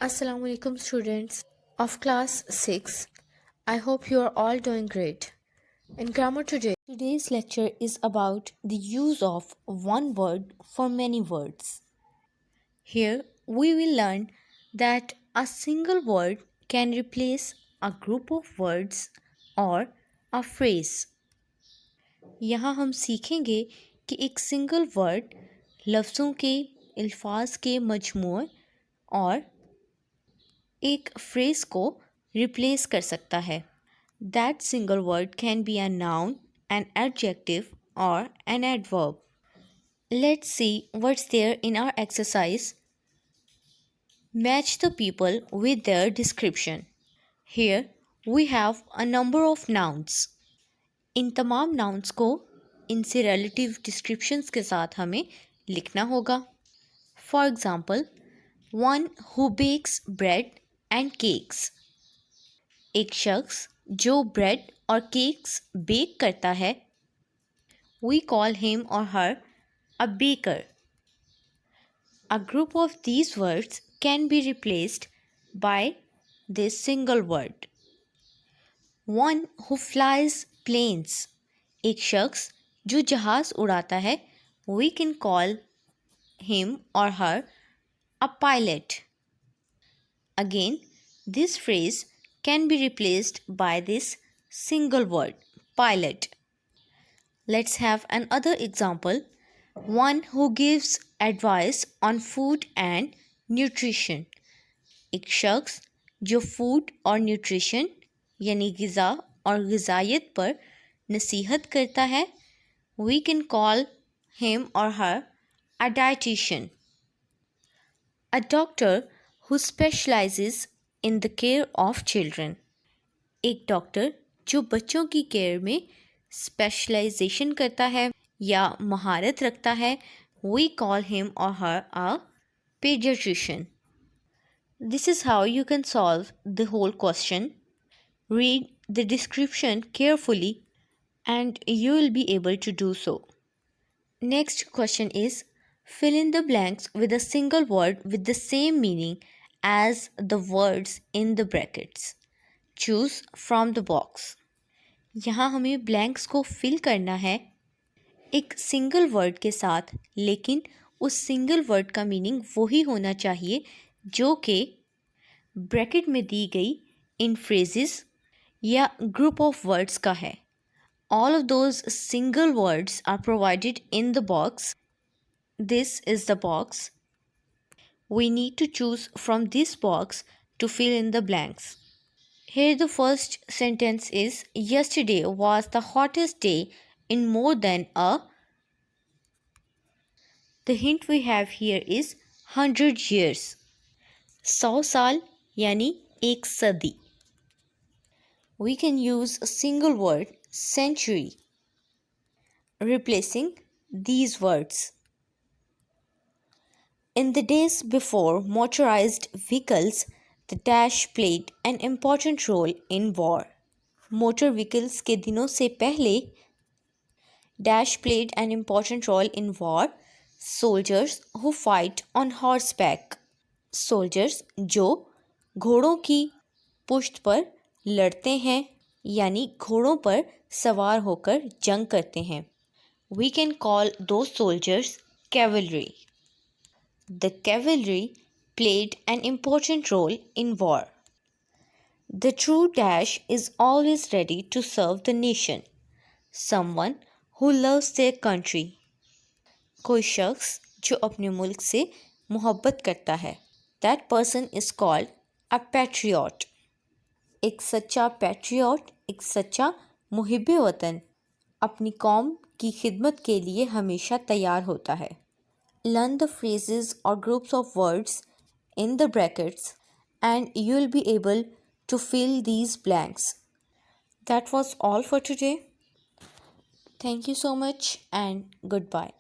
Assalamu alaikum students of class 6. I hope you are all doing great. In grammar today, today's lecture is about the use of one word for many words. Here we will learn that a single word can replace a group of words or a phrase. यहाँ हम सीखेंगे कि एक single word लफ्ज़ों के अल्फाज के मजमूए और एक फ्रेज को रिप्लेस कर सकता है. That single word can be a noun, an adjective or an adverb. Let's see what's there in our exercise. Match the people with their description. Here we have a number of nouns. इन तमाम nouns को इनसे relative descriptions के साथ हमें लिखना होगा. For example, one who bakes bread and cakes. एक शख्स जो ब्रेड और केक्स बेक करता है. We call him or her a baker. A group of these words can be replaced by this single word. One who flies planes. एक शख्स जो जहाज़ उड़ाता है. We can call him or her a pilot. Again, this phrase can be replaced by this single word, pilot. Let's have another example. One who gives advice on food and nutrition. एक शख्स जो food और nutrition यानी ग़िज़ा और ग़िज़ायत पर नसीहत करता है. We can call him or her a dietitian. A doctor who specializes in the care of children. एक डॉक्टर जो बच्चों की केयर में स्पेशलाइजेशन करता है या महारत रखता है. We call him or her a pediatrician. This is how you can solve the whole question. Read the description carefully and you will be able to do so. Next question is, fill in the blanks with a single word with the same meaning as the words in the brackets. Choose from the box. यहाँ हमें blanks को fill करना है एक single word के साथ, लेकिन उस सिंगल वर्ड का मीनिंग वही होना चाहिए जो कि ब्रैकेट में दी गई इन फ्रेजेस या ग्रुप ऑफ वर्ड्स का है. All of those single words are provided in the box. This is the box. We need to choose from this box to fill in the blanks. Here the first sentence is, yesterday was the hottest day in more than a. The hint we have here is 100 years. 100 साल यानी एक सदी. We can use a single word, century, replacing these words. In the days before motorized vehicles, the dash played an important role in war. Motor vehicles के दिनों से पहले dash played an important role in war. Soldiers who fight on horseback. Soldiers जो घोड़ों की पुश्त पर लड़ते हैं यानी घोड़ों पर सवार होकर जंग करते हैं. We can call those soldiers cavalry. The cavalry played an important role in war. The true dash is always ready to serve the nation. Someone who loves their country. कोई शख्स जो अपने मुल्क से मोहब्बत करता है. That person is called a patriot. एक सच्चा patriot, एक सच्चा मुहिब्बे वतन अपनी कौम की खिदमत के लिए हमेशा तैयार होता है. Learn the phrases or groups of words in the brackets and you will be able to fill these blanks. That was all for today. Thank you so much and goodbye.